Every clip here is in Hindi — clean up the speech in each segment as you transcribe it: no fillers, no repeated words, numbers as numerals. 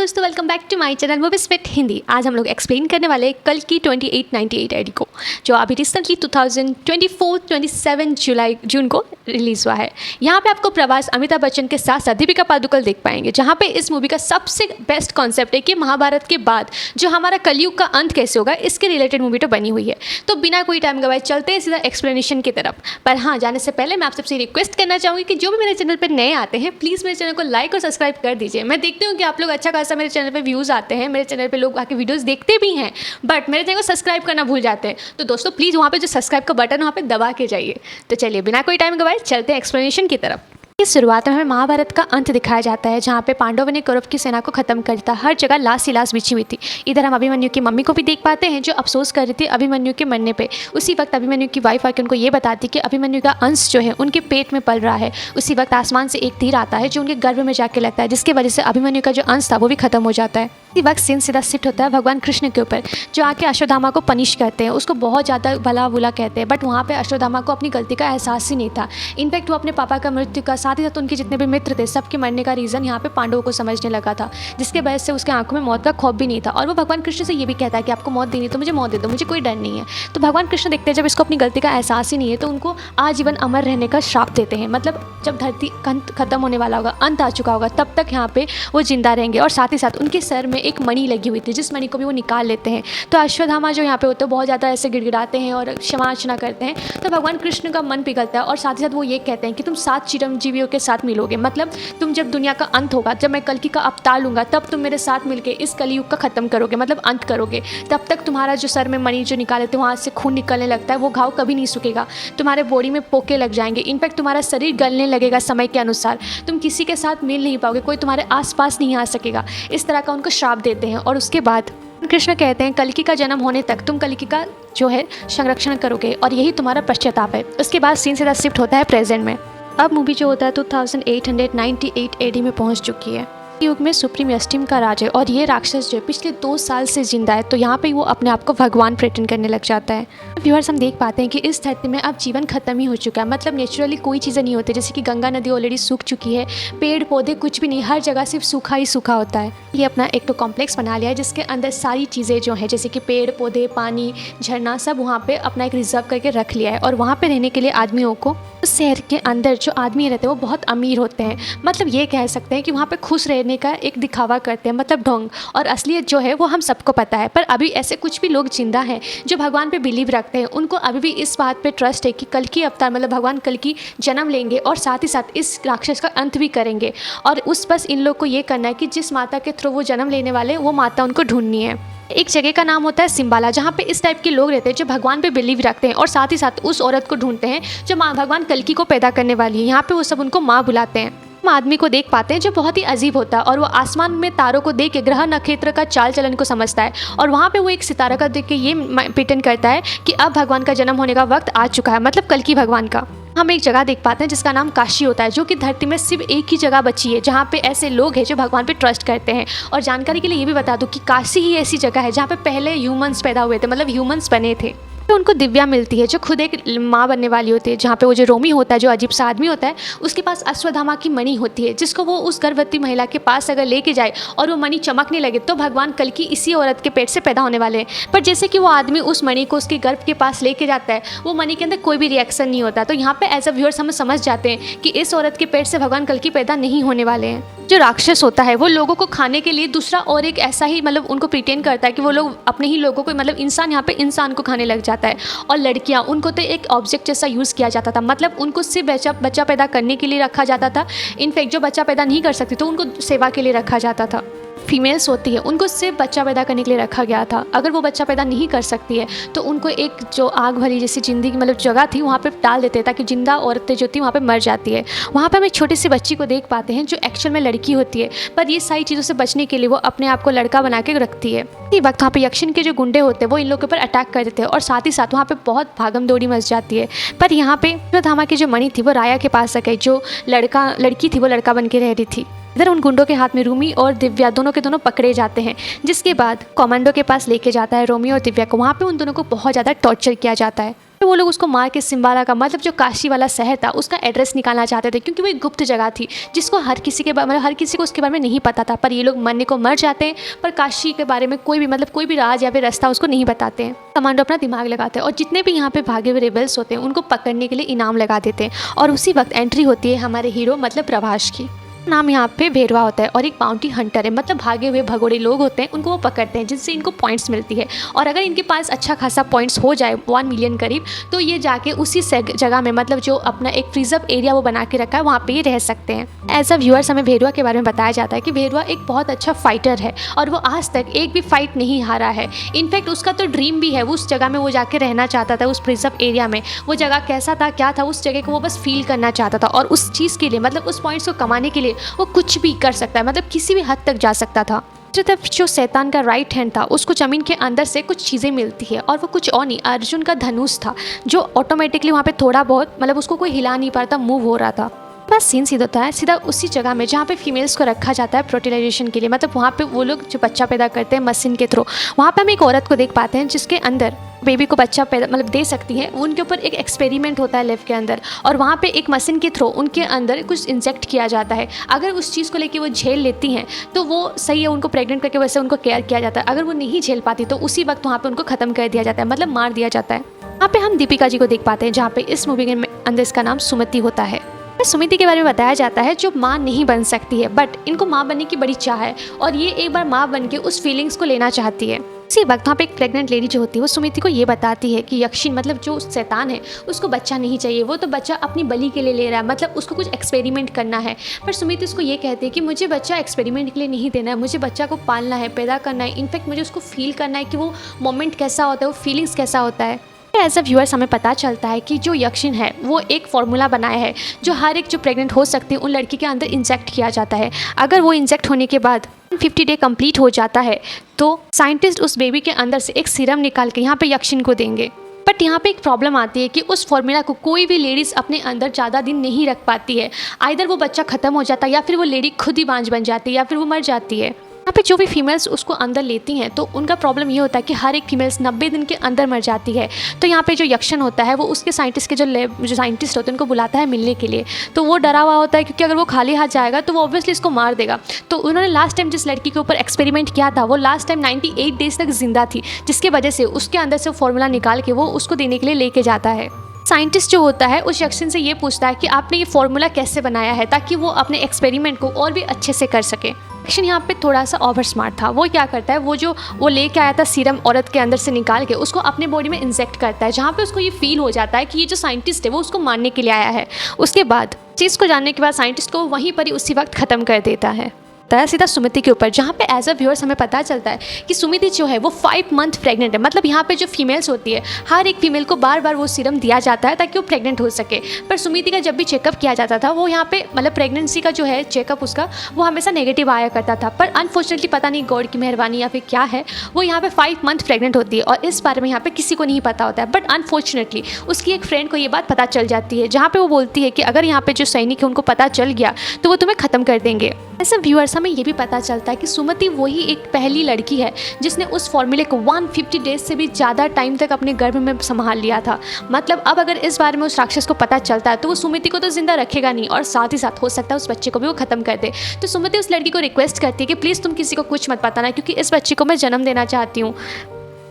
दोस्तों, welcome back to my channel movie spit Hindi. आज हम लोग एक्सप्लेन करने वाले हैं कल की 2898 एडी को, जो अभी रिसेंटली 27 जून को रिलीज़ हुआ है। यहाँ पे आपको प्रभास, अमिताभ बच्चन के साथ साथ दीपिका पादुकोण देख पाएंगे, जहाँ पे इस मूवी का सबसे बेस्ट कॉन्सेप्ट है कि महाभारत के बाद जो हमारा कलयुग का अंत कैसे होगा, इसके रिलेटेड मूवी तो बनी हुई है। तो बिना कोई टाइम गवाए चलते हैं सीधा एक्सप्लेनेशन की तरफ। पर हाँ, जाने से पहले मैं आप सबसे रिक्वेस्ट करना चाहूँगी कि जो भी मेरे चैनल पर नए आते हैं, प्लीज़ मेरे चैनल को लाइक और सब्सक्राइब कर दीजिए। मैं देखती हूँ कि आप लोग अच्छा खासा मेरे चैनल पे व्यूज़ आते हैं, मेरे चैनल पे लोग आके वीडियोस देखते भी हैं, बट मेरे चैनल को सब्सक्राइब करना भूल जाते हैं। तो दोस्तों प्लीज़ वहाँ पे जो सब्सक्राइब का बटन वहाँ पे दबा के जाइए। तो चलिए बिना कोई टाइम गवाए चलते हैं एक्सप्लेनेशन की तरफ। इस शुरुआत में हमें महाभारत का अंत दिखाया जाता है, जहाँ पे पांडवों ने कौरव की सेना को खत्म कर दिया। हर जगह लाश ही लाश बिछी हुई थी। इधर हम अभिमन्यु की मम्मी को भी देख पाते हैं, जो अफसोस कर रही थी अभिमन्यु के मरने पे। उसी वक्त अभिमन्यु की वाइफ आके उनको ये बताती कि अभिमन्यु का अंश जो है उनके पेट में पल रहा है। उसी वक्त आसमान से एक तीर आता है जो उनके गर्भ में जाके लगता है, जिसकी वजह से अभिमन्यु का जो अंश था वो भी खत्म हो जाता है। इसी वक्त सीन सीधा शिफ्ट होता है भगवान कृष्ण के ऊपर, जो आके अश्वत्थामा को पनिश करते हैं, उसको बहुत ज़्यादा भला बुला कहते हैं। बट वहाँ पे अश्वत्थामा को अपनी गलती का एहसास ही नहीं था। इनफैक्ट वो अपने पापा का मृत्यु का, साथ ही साथ उनके जितने भी मित्र थे, सबके मरने का रीज़न यहाँ पे पांडवों को समझने लगा था, जिसके वजह से उसके आंखों में मौत का खौफ भी नहीं था। और वो भगवान कृष्ण से ये भी कहता है कि आपको मौत देनी तो मुझे मौत दे दो, मुझे कोई डर नहीं है। तो भगवान कृष्ण देखते हैं जब इसको अपनी गलती का एहसास ही नहीं है, तो उनको आजीवन अमर रहने का श्राप देते हैं। मतलब जब धरती खत्म होने वाला होगा, अंत आ चुका होगा, तब तक यहाँ पे वो जिंदा रहेंगे। और साथ ही साथ उनके सर में एक मणि लगी हुई थी, जिस मणि को भी वो निकाल लेते हैं। तो अश्वत्थामा जो यहाँ पे होते हैं बहुत ज़्यादा ऐसे गिड़गिड़ाते हैं और क्षमा अर्चना करते हैं। तो भगवान कृष्ण का मन पिघलता है और साथ ही साथ वो ये कहते हैं कि तुम 7 चिरंजीवियों के साथ मिलोगे। मतलब तुम जब दुनिया का अंत होगा, जब मैं कल्कि का अवतार लूँगा, तब तुम मेरे साथ मिलके इस कलयुग का ख़त्म करोगे, मतलब अंत करोगे। तब तक तुम्हारा जो सर में मणि जो निकाले थे, वहाँ से खून निकलने लगता है, वो घाव कभी नहीं सूखेगा। तुम्हारे बॉडी में पोके लग जाएंगे, इनफैक्ट तुम्हारा शरीर गलने लगेगा समय के अनुसार। तुम किसी के साथ मिल नहीं पाओगे, कोई तुम्हारे आसपास नहीं आ सकेगा। इस तरह का उनको श्राप देते हैं। और उसके बाद कृष्ण कहते हैं कल्कि का जन्म होने तक तुम कल्कि का जो है संरक्षण करोगे, और यही तुम्हारा पश्चाताप है। उसके बाद सीन सीधा शिफ्ट होता है प्रेजेंट में। अब मूवी जो होता है 2898 एडी में पहुंच चुकी है। युग में सुप्रीम एस्टीम का राज है, और ये राक्षस जो है पिछले 2 साल से जिंदा है। तो यहाँ पे वो अपने आप को भगवान प्रेटेंड करने लग जाता है। व्यूअर्स, हम देख पाते हैं कि इस धरती में अब जीवन खत्म ही हो चुका है। मतलब नेचुरली कोई चीज़ें नहीं होती, जैसे कि गंगा नदी ऑलरेडी सूख चुकी है, पेड़ पौधे कुछ भी नहीं, हर जगह सिर्फ सूखा ही सूखा होता है। ये अपना एक तो कॉम्प्लेक्स बना लिया है, जिसके अंदर सारी चीज़ें जो हैं, जैसे कि पेड़ पौधे, पानी, झरना, सब वहाँ पर अपना एक रिजर्व करके रख लिया है। और वहाँ पर रहने के लिए आदमियों को, उस शहर के अंदर जो आदमी रहते हैं वो बहुत अमीर होते हैं। मतलब ये कह सकते हैं कि वहाँ पर खुश रहने का एक दिखावा करते हैं, मतलब ढोंग। और असलियत जो है वो हम सबको पता है। पर अभी ऐसे कुछ भी लोग जिंदा हैं जो भगवान पे बिलीव रखते हैं। उनको अभी भी इस बात पे ट्रस्ट है कि कल्कि अवतार मतलब भगवान कल्कि जन्म लेंगे और साथ ही साथ इस राक्षस का अंत भी करेंगे। और उस बस इन लोग को ये करना है कि जिस माता के थ्रू वो जन्म लेने वाले, वो माता उनको ढूंढनी है। एक जगह का नाम होता है सिम्बाला, जहाँ पे इस टाइप के लोग रहते हैं जो भगवान पे बिलीव रखते हैं और साथ ही साथ उस औरत को ढूंढते हैं जो माँ भगवान कल्कि को पैदा करने वाली है। यहाँ पे वो सब उनको माँ बुलाते हैं। हम आदमी को देख पाते हैं जो बहुत ही अजीब होता है, और वो आसमान में तारों को देख के ग्रह नक्षत्र का चाल चलन को समझता है। और वहाँ पे वो एक सितारा का देख के ये पेटेंट करता है कि अब भगवान का जन्म होने का वक्त आ चुका है, मतलब कल्कि भगवान का। हम एक जगह देख पाते हैं जिसका नाम काशी होता है, जो कि धरती में सिर्फ एक ही जगह बची है जहाँ पे ऐसे लोग हैं जो भगवान पे ट्रस्ट करते हैं। और जानकारी के लिए ये भी बता दूँ कि काशी ही ऐसी जगह है जहाँ पे पहले ह्यूमंस पैदा हुए थे, मतलब ह्यूमंस बने थे। तो उनको दिव्या मिलती है, जो खुद एक माँ बनने वाली होती है। जहाँ पे वो जो रोमी होता है, जो अजीब सा आदमी होता है, उसके पास अश्वत्थामा की मणि होती है, जिसको वो उस गर्भवती महिला के पास अगर लेके जाए और वो मणि चमकने लगे, तो भगवान कल्कि इसी औरत के पेट से पैदा होने वाले हैं। पर जैसे कि वो आदमी उस मणि को उसके गर्भ के पास लेके जाता है, वो मणि के अंदर कोई भी रिएक्शन नहीं होता। तो यहाँ पे एज अ व्यूअर्स हम समझ जाते हैं कि इस औरत के पेट से भगवान कल्कि पैदा नहीं होने वाले हैं। जो राक्षस होता है वो लोगों को खाने के लिए दूसरा और एक ऐसा ही, मतलब उनको प्रिटेंड करता है कि वो लोग अपने ही लोगों को, मतलब इंसान यहाँ पे इंसान को खाने लग जाता है। और लड़कियाँ, उनको तो एक ऑब्जेक्ट जैसा यूज़ किया जाता था, मतलब उनको सिर्फ बच्चा पैदा करने के लिए रखा जाता था। इनफैक्ट जो बच्चा पैदा नहीं कर सकती तो उनको सेवा के लिए रखा जाता था। फीमेल्स होती है, उनको सिर्फ बच्चा पैदा करने के लिए रखा गया था। अगर वो बच्चा पैदा नहीं कर सकती है तो उनको एक जो आग भरी जैसी जिंदगी मतलब जगह थी, वहाँ पे डाल देते हैं, ताकि जिंदा औरतें जो थी वहाँ पे मर जाती है। वहाँ पे हम एक छोटी सी बच्ची को देख पाते हैं जो एक्चुअल में लड़की होती है, पर ये सारी चीज़ों से बचने के लिए वो अपने आप को लड़का बना के रखती है। इसी वक्त वहाँ पे यक्षिन के जो गुंडे होते हैं वो इन लोगों के ऊपर अटैक कर देते हैं, और साथ ही साथ वहाँ पे बहुत भागम दौड़ी मच जाती है। पर यहाँ पे अश्वत्थामा की जो मणि थी वो राया के पास आ गई, जो लड़की थी वो लड़का बन के रह रही थी। इधर उन गुंडों के हाथ में रूमी और दिव्या दोनों के दोनों पकड़े जाते हैं, जिसके बाद कमांडो के पास लेके जाता है रोमी और दिव्या को। वहाँ पे उन दोनों को बहुत ज़्यादा टॉर्चर किया जाता है। तो वो लोग उसको मार के सिम्बाला का, मतलब जो काशी वाला शहर था, उसका एड्रेस निकालना चाहते थे, क्योंकि वो एक गुप्त जगह थी जिसको हर किसी को उसके बारे में नहीं पता था। पर ये लोग मरने को मर जाते हैं, पर काशी के बारे में कोई भी राज या फिर रास्ता उसको नहीं बताते हैं। कमांडो अपना दिमाग लगाते हैं और जितने भी यहाँ पे भागे हुए रेबल्स होते हैं उनको पकड़ने के लिए इनाम लगा देते हैं। और उसी वक्त एंट्री होती है हमारे हीरो मतलब प्रभास की। नाम यहाँ पे भेरवा होता है और एक बाउंटी हंटर है, मतलब भागे हुए भगोड़े लोग होते हैं, उनको वो पकड़ते हैं जिनसे इनको पॉइंट्स मिलती है। और अगर इनके पास अच्छा खासा पॉइंट्स हो जाए 1 मिलियन करीब, तो ये जाके उसी जगह में, मतलब जो अपना एक प्रिजर्व एरिया वो बना के रखा है, वहाँ पे ये रह सकते हैं। एज अ व्यूअर्स हमें भेरवा के बारे में बताया जाता है कि भेरवा एक बहुत अच्छा फाइटर है और वो आज तक एक भी फाइट नहीं हारा है। इनफैक्ट उसका तो ड्रीम भी है, वो उस जगह में वो जाके रहना चाहता था, उस प्रिजर्व एरिया में। वो जगह कैसा था, क्या था, उस जगह को वो बस फील करना चाहता था। और उस चीज़ के लिए, मतलब उस पॉइंट्स को कमाने के लिए वो कुछ भी कर सकता है, मतलब किसी भी हद तक जा सकता था। तरफ जो शैतान का राइट हैंड था, उसको ज़मीन के अंदर से कुछ चीज़ें मिलती है और वो कुछ और नहीं, अर्जुन का धनुष था, जो ऑटोमेटिकली वहाँ पे थोड़ा बहुत, मतलब उसको कोई हिला नहीं पाता, मूव हो रहा था। बस सीन सीधा होता है सीधा उसी जगह में जहाँ पे फीमेल्स को रखा जाता है फर्टिलाइजेशन के लिए, मतलब वहाँ पे वो लोग जो बच्चा पैदा करते हैं मशीन के थ्रू। वहाँ पे हम एक औरत को देख पाते हैं जिसके अंदर बेबी को बच्चा पैदा मतलब दे सकती है। उनके ऊपर एक एक्सपेरिमेंट होता है लेब के अंदर, और वहाँ पे एक मशीन के थ्रू उनके अंदर कुछ इंजेक्ट किया जाता है। अगर उस चीज़ को लेके वो झेल लेती हैं तो वो सही है, उनको प्रेग्नेंट करके वैसे उनको केयर किया जाता है। अगर वो नहीं झेल पाती तो उसी वक्त वहाँ पे उनको ख़त्म कर दिया जाता है, मतलब मार दिया जाता है। यहाँ पे हम दीपिका जी को देख पाते हैं, जहाँ पे इस मूवी के अंदर इसका नाम सुमति होता है। सुमिति के बारे में बताया जाता है जो माँ नहीं बन सकती है, बट इनको माँ बनने की बड़ी चाह है और ये एक बार माँ बन के उस फीलिंग्स को लेना चाहती है। इसी वक्त वहाँ पे एक प्रेग्नेंट लेडी जो होती है वो सुमिति को ये बताती है कि यक्षिन मतलब जो शैतान है उसको बच्चा नहीं चाहिए, वो तो बच्चा अपनी बलि के लिए ले रहा है, मतलब उसको कुछ एक्सपेरिमेंट करना है। पर सुमिति उसको ये कहती है कि मुझे बच्चा एक्सपेरिमेंट के लिए नहीं देना है, मुझे बच्चा को पालना है, पैदा करना है। इनफैक्ट मुझे उसको फील करना है कि वो मोमेंट कैसा होता है, वो फीलिंग्स कैसा होता है। एज अ व्यूअर्स हमें पता चलता है कि जो यक्षिन है वो एक फार्मूला बनाया है जो हर एक जो प्रेग्नेंट हो सकती है उन लड़की के अंदर इंजेक्ट किया जाता है। अगर वो इंजेक्ट होने के बाद 50 डे कंप्लीट हो जाता है तो साइंटिस्ट उस बेबी के अंदर से एक सीरम निकाल के यहाँ पे यक्षिन को देंगे। बट यहाँ पे एक प्रॉब्लम आती है कि उस फॉर्मूला को कोई भी लेडीज़ अपने अंदर ज़्यादा दिन नहीं रख पाती है। आइदर वो बच्चा ख़त्म हो जाता है या फिर वो लेडी खुद ही बांझ बन जाती है या फिर वो मर जाती है। यहाँ पे जो भी फीमेल्स उसको अंदर लेती हैं तो उनका प्रॉब्लम ये होता है कि हर एक फीमेल्स 90 दिन के अंदर मर जाती है। तो यहाँ पे जो यक्षन होता है वो उसके साइंटिस्ट के जो साइंटिस्ट होते हैं उनको बुलाता है मिलने के लिए। तो वो डरा हुआ होता है क्योंकि अगर वो खाली हाथ जाएगा तो वो ऑब्वियसली इसको मार देगा। तो उन्होंने लास्ट टाइम जिस लड़की के ऊपर एक्सपेरिमेंट किया था वो लास्ट टाइम 98 डेज तक जिंदा थी, जिसकी वजह से उसके अंदर से फॉर्मूला निकाल के वो उसको देने के लिए लेके जाता है। साइंटिस्ट जो होता है उस यक्षन से ये पूछता है कि आपने ये फॉर्मूला कैसे बनाया है ताकि वो अपने एक्सपेरिमेंट को और भी अच्छे से कर सके। यक्षन यहाँ पे थोड़ा सा ओवर स्मार्ट था। वो क्या करता है, वो लेके आया था सीरम औरत के अंदर से निकाल के उसको अपने बॉडी में इंजेक्ट करता है, जहाँ पे उसको ये फील हो जाता है कि ये जो साइंटिस्ट है वो उसको मारने के लिए आया है। उसके बाद चीज़ को जानने के बाद साइंटिस्ट को वहीं पर ही उसी वक्त ख़त्म कर देता है सीधा सुमिति के ऊपर, जहाँ पे एज अ व्यूअर्स हमें पता चलता है कि सुमिति जो है वो 5 मंथ प्रेग्नेंट है। मतलब यहाँ पे जो फीमेल्स होती है हर एक फीमेल को बार बार वो सीरम दिया जाता है ताकि वो प्रेग्नेंट हो सके। पर सुमिति का जब भी चेकअप किया जाता था वो यहाँ पे मतलब प्रेगनेंसी का जो है चेकअप उसका वो हमेशा नेगेटिव आया करता था। पर अनफॉर्चुनेटली पता नहीं गॉड की मेहरबानी या फिर क्या है, वो यहाँ पे 5 मंथ प्रेग्नेंट होती है और इस बारे में यहाँ पे किसी को नहीं पता होता है। बट अनफॉर्चुनेटली उसकी एक फ्रेंड को ये बात पता चल जाती है, जहाँ पे वो बोलती है कि अगर यहाँ पे जो सैनिक है उनको पता चल गया तो वो तुम्हें ख़त्म कर देंगे। ऐसे व्यूअर्स हमें ये भी पता चलता है कि सुमति वही एक पहली लड़की है जिसने उस फॉर्मूले को 150 डेज से भी ज़्यादा टाइम तक अपने गर्भ में संभाल लिया था। मतलब अब अगर इस बारे में उस राक्षस को पता चलता है तो वो सुमति को तो जिंदा रखेगा नहीं और साथ ही साथ हो सकता है उस बच्चे को भी वो ख़त्म कर दे। तो सुमति उस लड़की को रिक्वेस्ट करती है कि प्लीज़ तुम किसी को कुछ मत बताना क्योंकि इस बच्चे को मैं जन्म देना चाहती हूँ।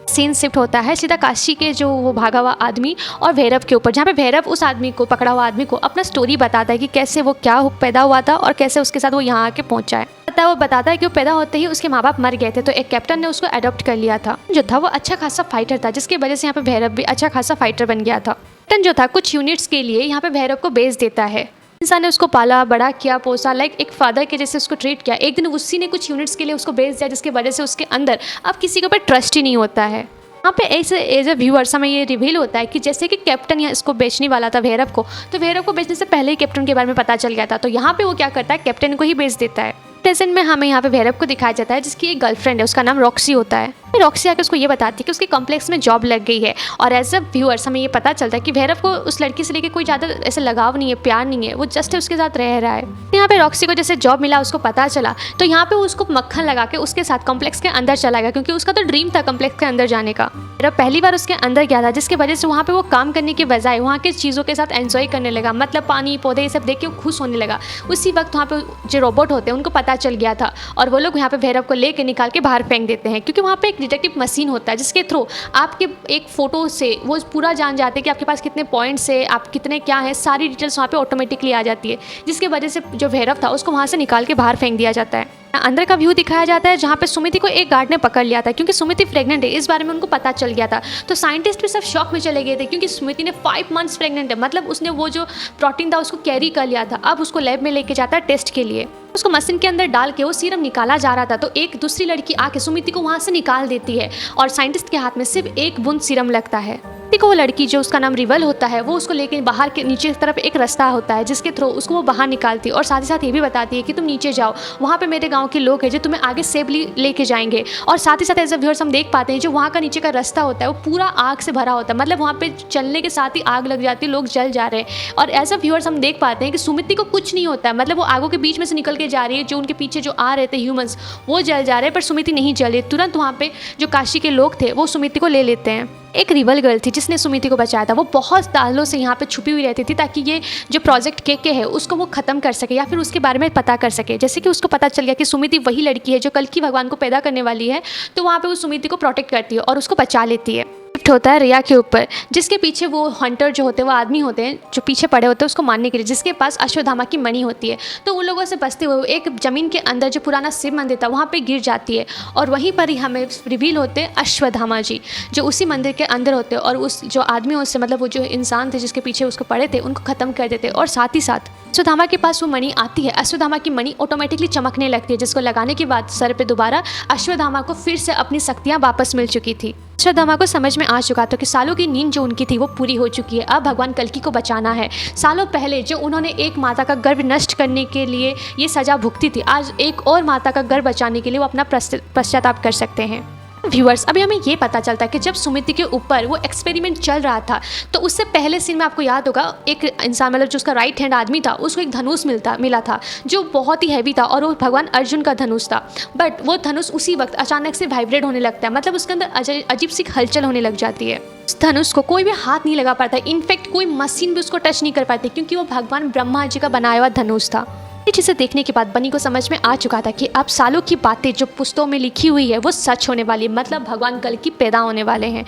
सीन शिफ्ट होता है सीधा काशी के जो वो भागा हुआ आदमी और भैरव के ऊपर, जहाँ पे भैरव उस आदमी को पकड़ा हुआ आदमी को अपना स्टोरी बताता है कि कैसे वो क्या पैदा हुआ था और कैसे उसके साथ वो यहाँ आके पहुँचा है। वो बताता है कि वो पैदा होते ही उसके माँ बाप मर गए थे तो एक कैप्टन ने उसको अडॉप्ट कर लिया था। जो था वो अच्छा खासा फाइटर था जिसकी वजह से यहाँ पे भैरव भी अच्छा खासा फाइटर बन गया था। कैप्टन जो था कुछ यूनिट्स के लिए यहाँ पे भैरव को बेच देता है। इंसान ने उसको पाला बड़ा किया पोसा, लाइक एक फादर के जैसे उसको ट्रीट किया। एक दिन उसी ने कुछ यूनिट्स के लिए उसको बेच दिया जिसकी वजह से उसके अंदर अब किसी के ऊपर ट्रस्ट ही नहीं होता है। यहाँ पे ऐसे एज ए व्यूअर्स हमें ये रिवील होता है कि जैसे कि कैप्टन यहाँ इसको बेचने वाला था भैरव को, तो भैरव को बेचने से पहले ही कैप्टन के बारे में पता चल गया था। तो यहाँ पे वो क्या करता है, कैप्टन को ही बेच देता है। प्रेजेंट में हमें यहाँ पे भैरव को दिखाया जाता है जिसकी एक गर्लफ्रेंड है, उसका नाम रॉक्सी होता है। रॉक्सी आके उसको ये बताती है कि उसके कॉम्प्लेक्स में जॉब लग गई है और एज अ व्यूअर्स हमें ये पता चलता है कि भैरव को उस लड़की से लेके कोई ज़्यादा ऐसे लगाव नहीं है, प्यार नहीं है, वो जस्ट उसके साथ रह रहा है। यहाँ पे रॉक्सी को जैसे जॉब मिला, उसको पता चला, तो यहाँ पे उसको मक्खन लगा के उसके साथ कॉम्प्लेक्स के अंदर चला गया, क्योंकि उसका तो ड्रीम था कॉम्प्लेक्स के अंदर जाने का। भैरव पहली बार उसके अंदर गया था, जिसकी वजह से वहाँ पे वो काम करने की बजाय वहाँ के चीज़ों के साथ एंजॉय करने लगा, मतलब पानी पौधे ये सब देख के खुश होने लगा। उसी वक्त वहाँ पे जो रोबोट होते हैं उनको पता चल गया था और वो लोग यहाँ पे भैरव को लेके निकाल के बाहर फेंक देते हैं, क्योंकि वहाँ पे एक डिटेक्टिव मशीन होता है जिसके थ्रू आपके एक फ़ोटो से वो पूरा जान जाते हैं कि आपके पास कितने पॉइंट्स है, आप कितने क्या है, सारी डिटेल्स वहाँ पे ऑटोमेटिकली आ जाती है, जिसकी वजह से जो भैरव था उसको वहाँ से निकाल के बाहर फेंक दिया जाता है। अंदर का व्यू दिखाया जाता है जहाँ पे सुमिति को एक गार्ड ने पकड़ लिया था, क्योंकि सुमिति प्रेग्नेंट है, इस बारे में उनको पता चल गया था। तो साइंटिस्ट भी सब शॉक में चले गए थे, क्योंकि सुमिति ने 5 मंथ्स प्रेग्नेंट है, मतलब उसने वो जो प्रोटीन था उसको कैरी कर लिया था। अब उसको लैब में लेके जाता है टेस्ट के लिए। उसको मशीन के अंदर डाल के वो सीरम निकाला जा रहा था, तो एक दूसरी लड़की आके सुमिति को वहाँ से निकाल देती है और साइंटिस्ट के हाथ में सिर्फ एक बूंद सीरम लगता है। को वो लड़की जो उसका नाम रिवल होता है, वो उसको लेके बाहर के नीचे की तरफ एक रास्ता होता है जिसके थ्रू उसको वो बाहर निकालती है और साथ ही साथ ये भी बताती है कि तुम नीचे जाओ, वहाँ पे मेरे गांव के लोग हैं जो तुम्हें आगे सेफली लेके जाएंगे। और साथ ही साथ एज अ व्यूअर्स हम देख पाते हैं जो वहाँ का नीचे का रास्ता होता है वो पूरा आग से भरा होता है, मतलब वहाँ पे चलने के साथ ही आग लग जाती है, लोग जल जा रहे हैं। और एज अ व्यूअर्स हम देख पाते हैं कि सुमिति को कुछ नहीं होता है, मतलब वो आगों के बीच में से निकल के जा रही है, जो उनके पीछे जो आ रहे थे ह्यूमंस वो जल जा रहे हैं, पर सुमिति नहीं जले। तुरंत वहाँ पे जो काशी के लोग थे वो सुमिति को ले लेते हैं। एक रिबल गर्ल थी जिसने सुमिति को बचाया था, वो बहुत सालों से यहाँ पे छुपी हुई रहती थी ताकि ये जो प्रोजेक्ट के है उसको वो ख़त्म कर सके या फिर उसके बारे में पता कर सके। जैसे कि उसको पता चल गया कि सुमिति वही लड़की है जो कल की भगवान को पैदा करने वाली है, तो वहाँ पे वो सुमिति को प्रोटेक्ट करती है और उसको बचा लेती है। शिफ्ट होता है रिया के ऊपर, जिसके पीछे वो हंटर जो होते हैं, वो आदमी होते हैं जो पीछे पड़े होते हैं उसको मारने के लिए, जिसके पास अश्वत्थामा की मणि होती है। तो उन लोगों से बचते हुए एक ज़मीन के अंदर जो पुराना शिव मंदिर था वहाँ पे गिर जाती है और वहीं पर ही हमें रिवील होते हैं अश्वत्थामा जी, जो उसी मंदिर के अंदर होते हैं और उस जो आदमियों से, मतलब वो जो इंसान थे जिसके पीछे उसको पड़े थे, उनको ख़त्म कर देते। और साथ ही साथ अश्वत्थामा के पास वो मणि आती है, अश्वत्थामा की मणि ऑटोमेटिकली चमकने लगती है, जिसको लगाने के बाद सर पे दोबारा अश्वत्थामा को फिर से अपनी शक्तियाँ वापस मिल चुकी थी। अश्वत्थामा को समझ में आ चुका था कि सालों की नींद जो उनकी थी वो पूरी हो चुकी है, अब भगवान कल्कि को बचाना है। सालों पहले जो उन्होंने एक माता का गर्भ नष्ट करने के लिए ये सज़ा भुगती थी, आज एक और माता का गर्भ बचाने के लिए वो अपना पश्चाताप कर सकते हैं। व्यूअर्स, अभी हमें ये पता चलता है कि जब सुमिति के ऊपर वो एक्सपेरिमेंट चल रहा था तो उससे पहले सीन में आपको याद होगा एक इंसान, मतलब जो उसका राइट हैंड आदमी था, उसको एक धनुष मिला था जो बहुत ही हैवी था और वो भगवान अर्जुन का धनुष था। बट वो धनुष उसी वक्त अचानक से वाइब्रेट होने लगता है, मतलब उसके अंदर अजीब सी हलचल होने लग जाती है। उस धनुष को कोई भी हाथ नहीं लगा पाता, इनफैक्ट कोई मशीन भी उसको टच नहीं कर पाती, क्योंकि वो भगवान ब्रह्मा जी का बनाया हुआ धनुष था। जिसे देखने के बाद बनी को समझ में आ चुका था कि अब सालों की बातें जो पुस्तकों में लिखी हुई है वो सच होने वाली है, मतलब भगवान कल्कि पैदा होने वाले हैं।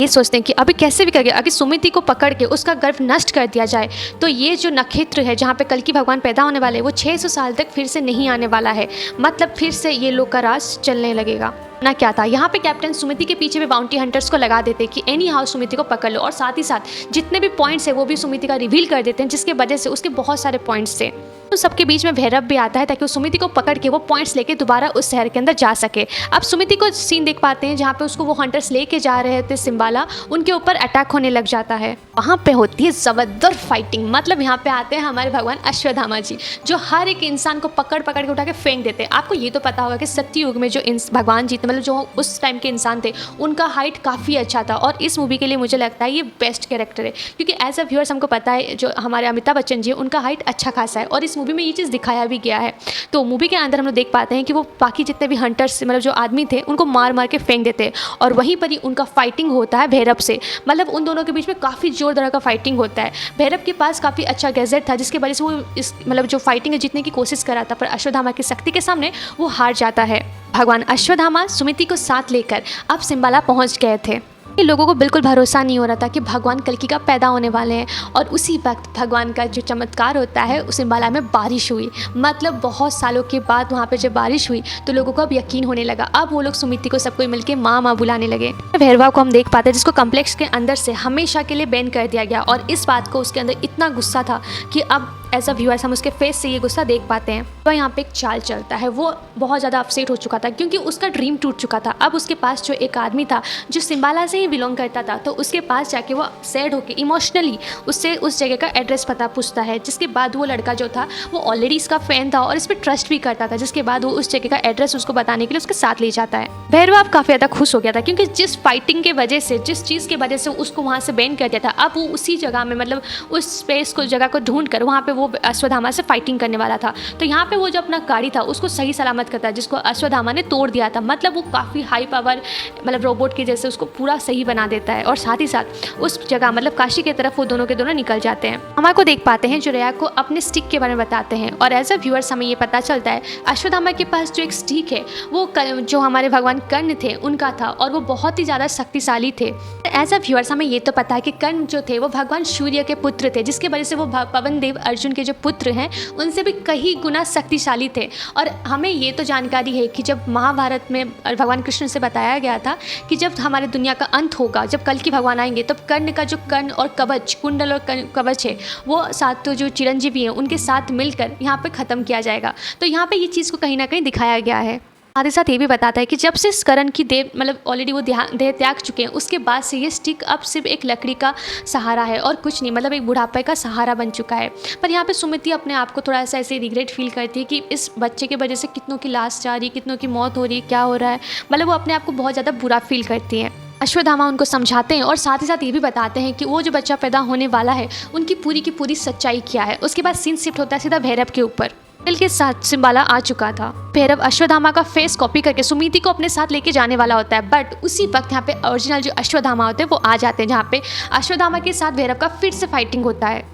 ये सोचते हैं कि अभी कैसे भी करके अगर सुमिति को पकड़ के उसका गर्भ नष्ट कर दिया जाए तो ये जो नक्षत्र है जहाँ पे कल्कि भगवान पैदा होने वाले हैं वो 600 साल तक फिर से नहीं आने वाला है, मतलब फिर से ये लोग का राज चलने लगेगा ना। क्या था यहाँ पे कैप्टन सुमिति के पीछे भी बाउंटी हंटर्स को लगा देते कि एनी हाउ सुमिति को पकड़ लो, और साथ ही साथ जितने भी पॉइंट्स है वो भी सुमिति का रिवील कर देते हैं, जिसके वजह से उसके बहुत सारे पॉइंट्स थे। तो सबके बीच में भैरव भी आता है ताकि वो सुमिति को पकड़ के वो पॉइंट्स लेके दोबारा उस शहर के अंदर जा सके। अब सुमिति को सीन देख पाते हैं जहाँ पे उसको वो हंटर्स लेके जा रहे थे सिम्बाला, उनके ऊपर अटैक होने लग जाता है। वहाँ पे होती है ज़बरदस्त फाइटिंग, मतलब यहाँ पे आते हैं हमारे भगवान अश्वत्थामा जी जो हर एक इंसान को पकड़ पकड़ के उठा के फेंक देते हैं। आपको ये तो पता होगा कि सत्ययुग में जो भगवान जी थे, मतलब जो उस टाइम के इंसान थे, उनका हाइट काफ़ी अच्छा था और इस मूवी के लिए मुझे लगता है ये बेस्ट कैरेक्टर है, क्योंकि एज अ व्यूअर्स हमको पता है जो हमारे अमिताभ बच्चन जी उनका हाइट अच्छा खासा है और इस मूवी में ये चीज़ दिखाया भी गया है। तो मूवी के अंदर हम लोग देख पाते हैं कि वो बाकी जितने भी हंटर्स, मतलब जो आदमी थे, उनको मार मार के फेंक देते हैं और वहीं पर ही उनका फाइटिंग होता है भैरव से, मतलब उन दोनों के बीच में काफ़ी जोरदार का फाइटिंग होता है। भैरव के पास काफ़ी अच्छा गैजेट था जिसकी वजह से वो इस मतलब जो फाइटिंग है जीतने की कोशिश कर रहा था, पर अश्वत्थामा की शक्ति के सामने वो हार जाता है। भगवान अश्वत्थामा सुमिति को साथ लेकर अब सिम्बाला पहुंच गए थे। ये लोगों को बिल्कुल भरोसा नहीं हो रहा था कि भगवान कल्कि का पैदा होने वाले हैं, और उसी वक्त भगवान का जो चमत्कार होता है उस सिम्बाला में बारिश हुई, मतलब बहुत सालों के बाद वहाँ पे जब बारिश हुई तो लोगों को अब यकीन होने लगा। अब वो लोग सुमिति को सबको मिलकर माँ माँ बुलाने लगे। भैरवा को हम देख पाते हैं जिसको कम्प्लेक्स के अंदर से हमेशा के लिए बैन कर दिया गया, और इस बात को उसके अंदर इतना गुस्सा था कि अब एज अ व्यूअर्स हम उसके फेस से ये गुस्सा देख पाते हैं। तो यहाँ पे एक चाल चलता है, वो बहुत ज़्यादा अपसेट हो चुका था क्योंकि उसका ड्रीम टूट चुका था। अब उसके पास जो एक आदमी था जो सिम्बाला से ही बिलोंग करता था, तो उसके पास जाके वो सैड होकर इमोशनली उससे उस जगह का एड्रेस पता पूछता है, जिसके बाद वो लड़का जो था वो ऑलरेडी इसका फ़ैन था और इस पर ट्रस्ट भी करता था, जिसके बाद वो उस जगह का एड्रेस उसको बताने के लिए उसके साथ ले जाता है। भैरव अब काफ़ी ज़्यादा खुश हो गया था क्योंकि जिस फाइटिंग के वजह से, जिस चीज़ की वजह से उसको वहाँ से बैन कर दिया था, अब वो उसी जगह में मतलब उस स्पेस को जगह को ढूंढ कर वहाँ पे वो अश्वत्थामा से फाइटिंग करने वाला था। तो यहाँ पे वो जो अपना गाड़ी था उसको सही सलामत करता है, जिसको अश्वत्थामा ने तोड़ दिया था। मतलब वो काफ़ी हाई पावर मतलब रोबोट के जैसे उसको पूरा सही बना देता है और साथ ही साथ उस जगह मतलब काशी की तरफ वो दोनों के दोनों निकल जाते हैं। हमारे को देख पाते हैं जो रेया को अपने स्टिक के बारे में बताते हैं और एज अ व्यूअर्स हमें ये पता चलता है अश्वत्थामा के पास जो एक स्टिक है वो जो हमारे भगवान कर्ण थे उनका था और वो बहुत ही ज़्यादा शक्तिशाली थे। एज अ व्यूअर्स हमें ये तो पता है कि कर्ण जो थे वो भगवान सूर्य के पुत्र थे, जिसके वजह से वो पवन देव अर्जुन के जो पुत्र हैं उनसे भी कई गुना शक्तिशाली थे। और हमें ये तो जानकारी है कि जब महाभारत में भगवान कृष्ण से बताया गया था कि जब हमारे दुनिया का अंत होगा, जब कल की भगवान आएंगे, तब कर्ण का जो कर्ण और कवच, कुंडल और कवच है वो साथ तो जो चिरंजीवी हैं उनके साथ मिलकर यहाँ पे ख़त्म किया जाएगा। तो यहाँ पे ये चीज़ को कहीं ना कहीं दिखाया गया है। साथ ही साथ ये भी बताता है कि जब से इस कर्ण की देह मतलब ऑलरेडी वो देह त्याग चुके हैं, उसके बाद से ये स्टिक अब सिर्फ एक लकड़ी का सहारा है और कुछ नहीं, मतलब एक बुढ़ापे का सहारा बन चुका है। पर यहाँ पे सुमिति अपने आप को थोड़ा सा ऐसे रिग्रेट फील करती है कि इस बच्चे की वजह से कितनों की लाश जा रही है, कितनों की मौत हो रही है, क्या हो रहा है, मतलब वो अपने आप को बहुत ज़्यादा बुरा फील करती हैं। अश्वत्थामा उनको समझाते हैं और साथ ही साथ ये भी बताते हैं कि वो जो बच्चा पैदा होने वाला है उनकी पूरी की पूरी सच्चाई क्या है। उसके बाद सीन शिफ्ट होता है सीधा भैरव के ऊपर। दिल के साथ सिम्बाला आ चुका था। भैरव अश्वत्थामा का फेस कॉपी करके सुमिति को अपने साथ लेके जाने वाला होता है, बट उसी वक्त यहाँ पे ओरिजिनल जो अश्वत्थामा होते हैं वो आ जाते हैं, जहाँ पे अश्वत्थामा के साथ भैरव का फिर से फाइटिंग होता है।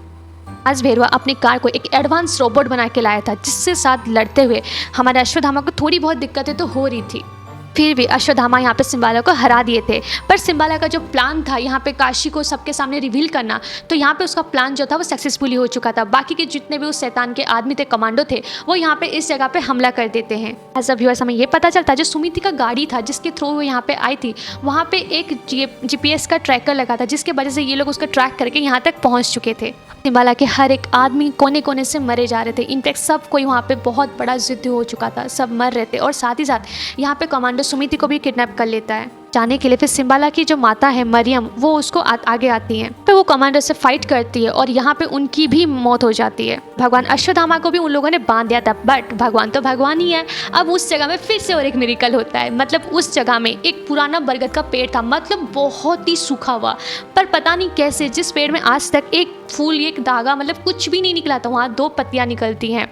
आज भैरवा अपनी कार को एक एडवांस रोबोट बना के लाया था, जिससे साथ लड़ते हुए हमारे अश्वत्थामा को थोड़ी बहुत दिक्कतें तो हो रही थी। फिर भी अश्वत्थामा यहाँ पे सिम्बाला को हरा दिए थे। पर सिम्बाला का जो प्लान था यहाँ पे काशी को सबके सामने रिवील करना, तो यहाँ पे उसका प्लान जो था वो सक्सेसफुली हो चुका था। बाकी के जितने भी उस शैतान के आदमी थे, कमांडो थे, वो यहाँ पे इस जगह पे हमला कर देते हैं। एज अ व्यूअर्स हमें ये पता चलता है जो सुमिति का गाड़ी था जिसके थ्रू वो यहाँ पे आई थी, वहाँ पे एक GPS का ट्रैकर लगा था, जिसके वजह से ये लोग उसका ट्रैक करके यहाँ तक पहुँच चुके थे। सिम्बाला के हर एक आदमी कोने कोने से मरे जा रहे थे। इनफैक्ट सब कोई वहाँ पे बहुत बड़ा युद्ध हो चुका था, सब मर रहे थे। और साथ ही साथ यहाँ पे कमांडो सुमिति को भी किडनैप कर लेता है जाने के लिए। फिर सिम्बाला की जो माता है मरियम, वो उसको आगे आती हैं, फिर वो कमांडो से फाइट करती है और यहाँ पे उनकी भी मौत हो जाती है। भगवान अश्वत्थामा को भी उन लोगों ने बांध दिया था, बट भगवान तो भगवान ही है। अब उस जगह में फिर से और एक मिरेकल होता है। मतलब उस जगह में एक पुराना बरगद का पेड़ था, मतलब बहुत ही सूखा हुआ, पर पता नहीं कैसे जिस पेड़ में आज तक एक फूल, एक धागा, मतलब कुछ भी नहीं निकला था, वहाँ 2 पत्तियाँ निकलती हैं।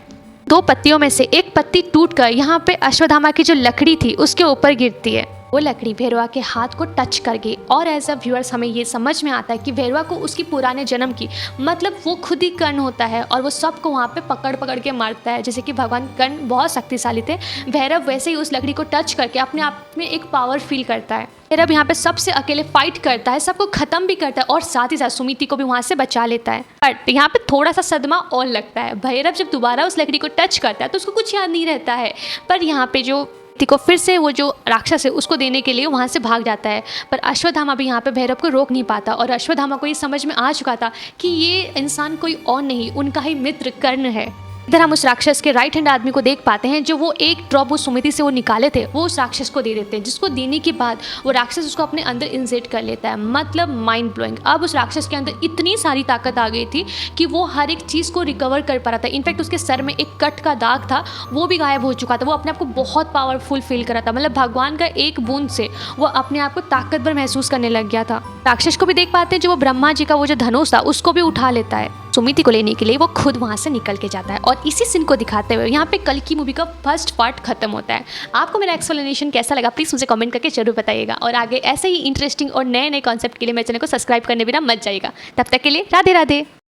2 पत्तियों में से एक पत्ती टूटकर यहाँ पे अश्वत्थामा की जो लकड़ी थी उसके ऊपर गिरती है। वो लकड़ी भैरवा के हाथ को टच कर गई और एज अ व्यूअर्स हमें ये समझ में आता है कि भैरवा को उसकी पुराने जन्म की, मतलब वो खुद ही कर्ण होता है और वो सबको वहाँ पे पकड़ पकड़ के मारता है। जैसे कि भगवान कर्ण बहुत शक्तिशाली थे, भैरव वैसे ही उस लकड़ी को टच करके अपने आप में एक पावर फील करता है। भैरव यहाँ पे सबसे अकेले फाइट करता है, सबको खत्म भी करता है और साथ ही साथ सुमिति को भी वहाँ से बचा लेता है। बट यहाँ पे थोड़ा सा सदमा और लगता है। भैरव जब दोबारा उस लकड़ी को टच करता है तो उसको कुछ याद नहीं रहता है, पर यहाँ पे जो को फिर से वो जो राक्षस है उसको देने के लिए वहाँ से भाग जाता है। पर अश्वत्थामा भी यहाँ पे भैरव को रोक नहीं पाता और अश्वत्थामा को ये समझ में आ चुका था कि ये इंसान कोई और नहीं, उनका ही मित्र कर्ण है। इधर हम उस राक्षस के राइट हैंड आदमी को देख पाते हैं, जो वो एक ड्रॉप वो सुमिति से वो निकाले थे वो उस राक्षस को दे देते हैं, जिसको देने के बाद वो राक्षस उसको अपने अंदर इंजेक्ट कर लेता है। मतलब माइंड ब्लोइंग। अब उस राक्षस के अंदर इतनी सारी ताकत आ गई थी कि वो हर एक चीज़ को रिकवर कर पा रहा था। इनफैक्ट उसके सर में एक कट का दाग था, वो भी गायब हो चुका था। वो अपने आप को बहुत पावरफुल फील कर रहा था। मतलब भगवान का एक बूंद से वो अपने आप को ताकतवर महसूस करने लग गया था। राक्षस को भी देख पाते हैं, जो वो ब्रह्मा जी का वो जो धनुष था उसको भी उठा लेता है। सुमिति को लेने के लिए वो खुद वहाँ से निकल के जाता है और इसी सीन को दिखाते हुए यहाँ पे कल की मूवी का फर्स्ट पार्ट खत्म होता है। आपको मेरा एक्सप्लेनेशन कैसा लगा प्लीज़ मुझे कमेंट करके जरूर बताइएगा और आगे ऐसे ही इंटरेस्टिंग और नए नए कॉन्सेप्ट के लिए मेरे चैनल को सब्सक्राइब करने बिना मत जाइएगा। तब तक के लिए राधे राधे।